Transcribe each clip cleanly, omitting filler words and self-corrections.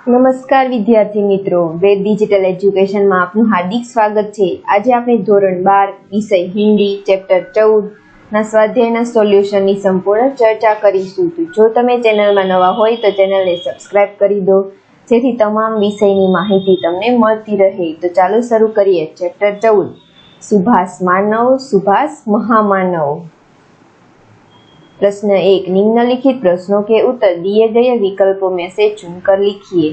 नमस्कार विद्यार्थी मित्रों, वेद डिजिटल एज्युकेशन में आपનું हार्दिक स्वागत છે। આજે આપણે ધોરણ 12 વિષય હિન્દી ચેપ્ટર 14 ના સ્વાધ્યાયના સોલ્યુશનની સંપૂર્ણ ચર્ચા કરીશું। તો જો તમે ચેનલમાં નવા હોય તો ચેનલને સબસ્ક્રાઇબ કરી દો જેથી તમામ વિષયની માહિતી તમને મળતી રહે। તો ચાલો શરૂ કરીએ। ચેપ્ટર 14 सुभाष मानव सुभाष महामानव। प्रश्न 1, निम्नलिखित प्रश्नों के उत्तर दिए गए विकल्पों में से चुनकर लिखिए।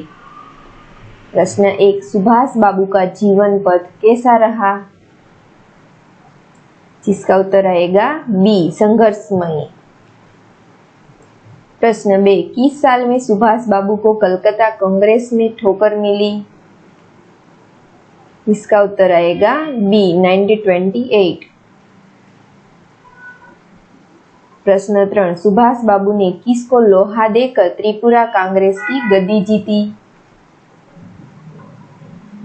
प्रश्न 1, सुभाष बाबू का जीवन पथ कैसा रहा? जिसका उत्तर आएगा बी, संघर्षमय। प्रश्न 2, किस साल में सुभाष बाबू को कलकत्ता कांग्रेस में ठोकर मिली? इसका उत्तर आएगा बी, 1928। प्रश्न 3, सुभाष बाबू ने किसको लोहा देकर त्रिपुरा कांग्रेस की गद्दी जीती?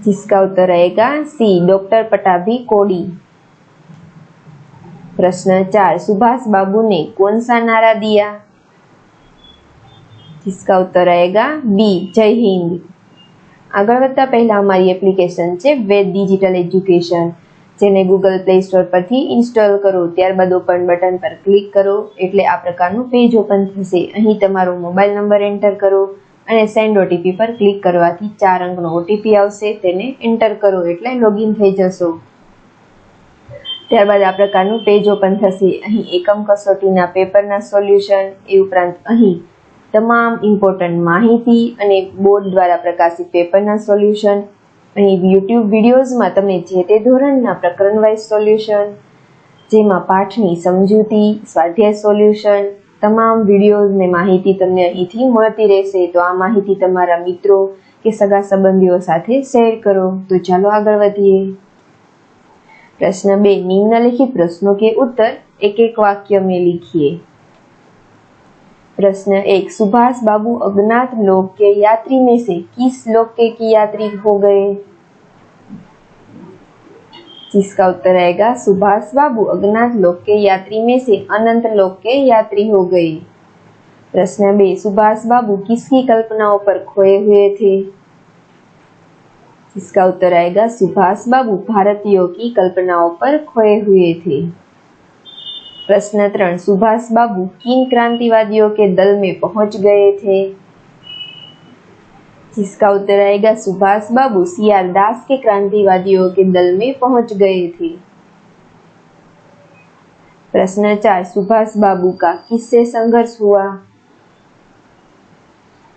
जिसका उत्तर आएगा सी, डॉक्टर पटाभी कोड़ी। प्रश्न 4, सुभाष बाबू ने कौन सा नारा दिया? जिसका उत्तर आएगा बी, जय हिंद। आगळ वधता पहला हमारी एप्लिकेशन है वेद डिजिटल एज्युकेशन, जेने गूगल प्ले स्टोर परथी इंस्टॉल करो, त्यारबाद ओपन बटन पर क्लिक करो एटले आ प्रकारनुं पेज ओपन थशे। અહીં તમારો મોબાઈલ નંબર એન્ટર કરો અને સેન્ડ ઓટીપી પર ક્લિક કરવાથી 4 અંકનો ઓટીપી આવશે, તેને એન્ટર કરો એટલે લોગિન થઈ જશો। ત્યારબાદ આ પ્રકારનું પેજ ઓપન થશે। અહીં એકમ કસોટીના પેપરના સોલ્યુશન એ ઉપરાંત અહીં તમામ ઇમ્પોર્ટન્ટ માહિતી અને બોર્ડ દ્વારા પ્રકાશિત પેપરના સોલ્યુશન, અહીં યુટ્યુબ વિડીયોઝમાં તમને જે તે ધોરણના પ્રકરણ વાઇઝ સોલ્યુશન, જેમાં પાઠની સમજૂતી, સ્વાધ્યાય સોલ્યુશન, તમામ વિડીયોઝ ને માહિતી તમને અહીંથી મળતી રહેશે। તો આ માહિતી તમારા મિત્રો કે સગા સંબંધીઓ સાથે શેર કરો। તો ચાલો આગળ વધીએ। प्रश्न 2, निम्नलिखित प्रश्नों के उत्तर एक एक वाक्य में लिखिए। प्रश्न 1, सुभाष बाबू अज्ञात लोक के यात्री में से किस लोक के की यात्री हो गए? जिसका उत्तर आएगा सुभाष बाबू अज्ञात लोक के यात्री में से अनंत लोक के यात्री हो गए। प्रश्न 2, सुभाष बाबू किसकी कल्पनाओं पर खोए हुए थे? इसका उत्तर आएगा सुभाष बाबू भारतीयों की कल्पनाओं पर खोए हुए थे। प्रश्न 3, सुभाष बाबू किन क्रांतिवादियों के दल में पहुंच गए थे? जिसका उत्तर आएगा सुभाष बाबू सीआर दास के क्रांतिवादियों के दल में पहुंच गए थे। प्रश्न 4, सुभाष बाबू का किससे संघर्ष हुआ?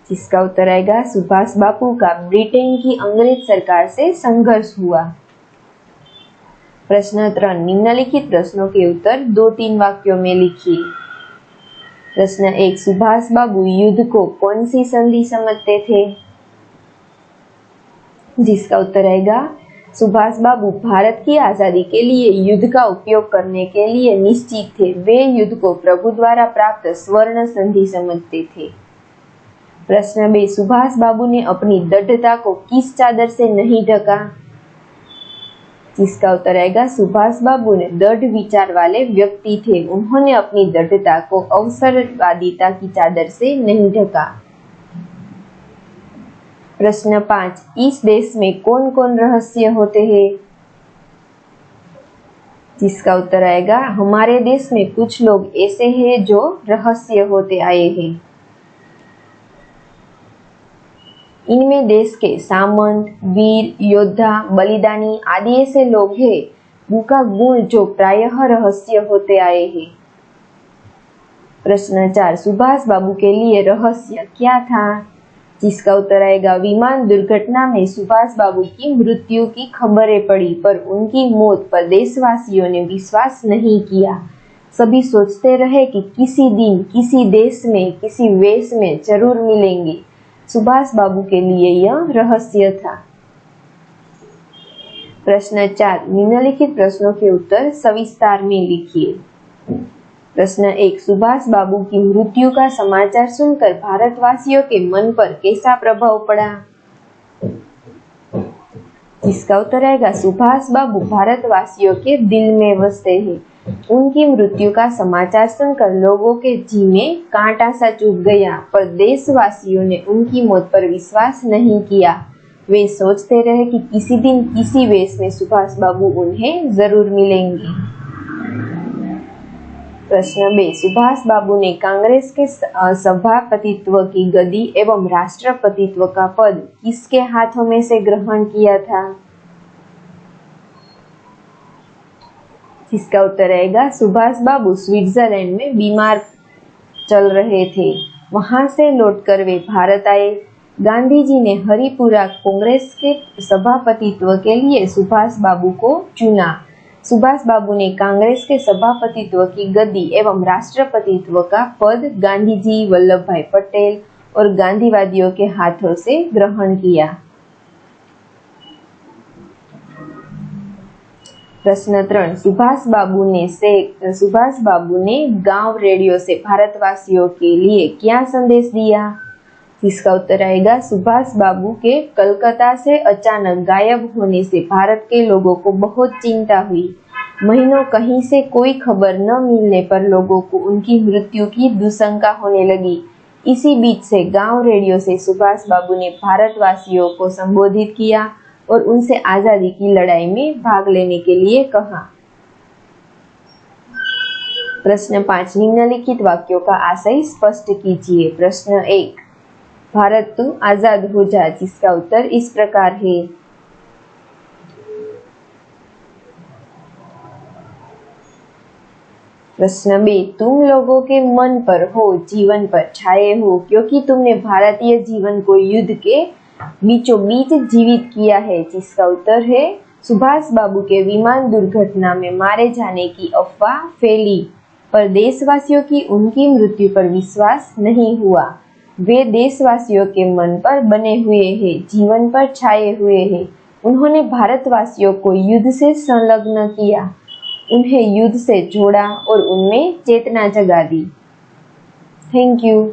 जिसका उत्तर आएगा सुभाष बाबू का ब्रिटेन की अंग्रेज सरकार से संघर्ष हुआ। प्रश्न 3, निम्नलिखित प्रश्नों के उत्तर 2-3 वाक्यों में लिखिए। प्रश्न 1, सुभाष बाबू युद्ध को कौन सी संधि समझते थे? जिसका उत्तर आएगा सुभाष बाबू भारत की आजादी के लिए युद्ध का उपयोग करने के लिए निश्चित थे। वे युद्ध को प्रभु द्वारा प्राप्त स्वर्ण संधि समझते थे। प्रश्न 2, सुभाष बाबू ने अपनी दृढ़ता को किस चादर से नहीं ढका? जिसका उत्तर आएगा सुभाष बाबू ने दृढ़ विचार वाले व्यक्ति थे, उन्होंने अपनी दृढ़ता को अवसरवादिता की चादर से नहीं ढका। प्रश्न 5, इस देश में कौन कौन रहस्य होते हैं? जिसका उत्तर आएगा हमारे देश में कुछ लोग ऐसे हैं जो रहस्य होते आए हैं। इनमें देश के सामंत, वीर, योद्धा, बलिदानी आदि ऐसे लोग हैं उनका गुण जो प्रायः रहस्य होते आए हैं। प्रश्न 4, सुभाष बाबू के लिए रहस्य क्या था? जिसका उत्तर आएगा विमान दुर्घटना में सुभाष बाबू की मृत्यु की खबरें पड़ी, पर उनकी मौत पर देशवासियों ने विश्वास नहीं किया। सभी सोचते रहे कि किसी दिन किसी देश में किसी वेश में जरूर मिलेंगे। सुभाष बाबू के लिए यह रहस्य था। प्रश्न 4, निम्नलिखित प्रश्नों के उत्तर सविस्तार में लिखिए। प्रश्न 1, सुभाष बाबू की मृत्यु का समाचार सुनकर भारतवासियों के मन पर कैसा प्रभाव पड़ा? जिसका उत्तर आएगा सुभाष बाबू भारतवासियों के दिल में बसते हैं। उनकी मृत्यु का समाचार सुनकर लोगों के जी में कांटा सा चुभ गया, पर देशवासियों ने उनकी मौत पर विश्वास नहीं किया। वे सोचते रहे कि किसी दिन किसी वेश में सुभाष बाबू उन्हें जरूर मिलेंगे। प्रश्न 2, सुभाष बाबू ने कांग्रेस के सभापतित्व की गद्दी एवं राष्ट्रपतित्व का पद किसके हाथों में से ग्रहण किया था? इसका उत्तर आएगा सुभाष बाबू स्विट्जरलैंड में बीमार चल रहे थे। वहां से लौटकर वे भारत आए। गांधी जी ने हरिपुरा कांग्रेस के सभापतित्व के लिए सुभाष बाबू को चुना। सुभाष बाबू ने कांग्रेस के सभापतित्व की गद्दी एवं राष्ट्रपतित्व का पद गांधी जी, वल्लभ भाई पटेल और गांधीवादियों के हाथों से ग्रहण किया। प्रश्न 3, सुभाष बाबू ने गांव रेडियो से भारतवासियों के लिए क्या संदेश दिया? इसका उत्तर आएगा सुभाष बाबू के कलकत्ता से अचानक गायब होने से भारत के लोगों को बहुत चिंता हुई। महीनों कहीं से कोई खबर न मिलने पर लोगों को उनकी मृत्यु की दुशंका होने लगी। इसी बीच से गांव रेडियो से सुभाष बाबू ने भारतवासियों को संबोधित किया और उनसे आजादी की लड़ाई में भाग लेने के लिए कहा। प्रश्न 5, निम्नलिखित वाक्यों का आशय स्पष्ट कीजिए। प्रश्न 1, भारत तू आजाद हो जा, जिसका उत्तर इस प्रकार है। प्रश्न 2, तुम लोगों के मन पर हो, जीवन पर छाए हो, क्योंकि तुमने भारतीय जीवन को युद्ध के बीचों बीच जीवित किया है, जिसका उत्तर है सुभाष बाबू के विमान दुर्घटना में मारे जाने की अफवाह फैली, पर देशवासियों की उनकी मृत्यु पर विश्वास नहीं हुआ। वे देशवासियों के मन पर बने हुए हैं, जीवन पर छाए हुए हैं। उन्होंने भारतवासियों को युद्ध से संलग्न किया, उन्हें युद्ध से जोड़ा और उनमें चेतना जगा दी। Thank you.